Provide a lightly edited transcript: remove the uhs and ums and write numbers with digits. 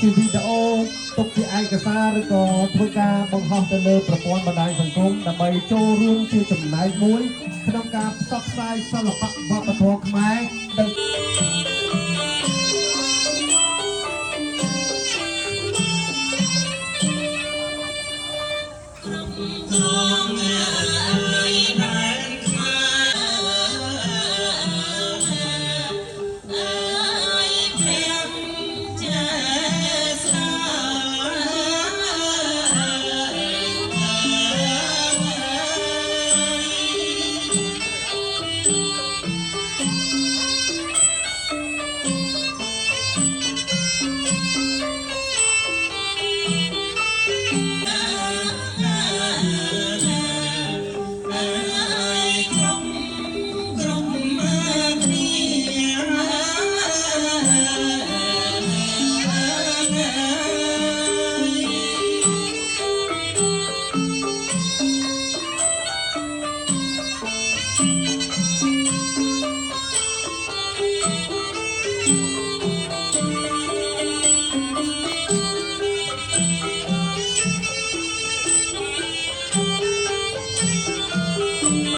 ជាវីដេអូទុកជាឯកសារឬក៏ធ្វើការបង្ហោះទៅលើប្រព័ន្ធបណ្ដាញសង្គមដើម្បីចូលរួមជាចំណែកមួយក្នុងការផ្សព្វផ្សាយសិល្បៈវប្បធម៌ខ្មែរ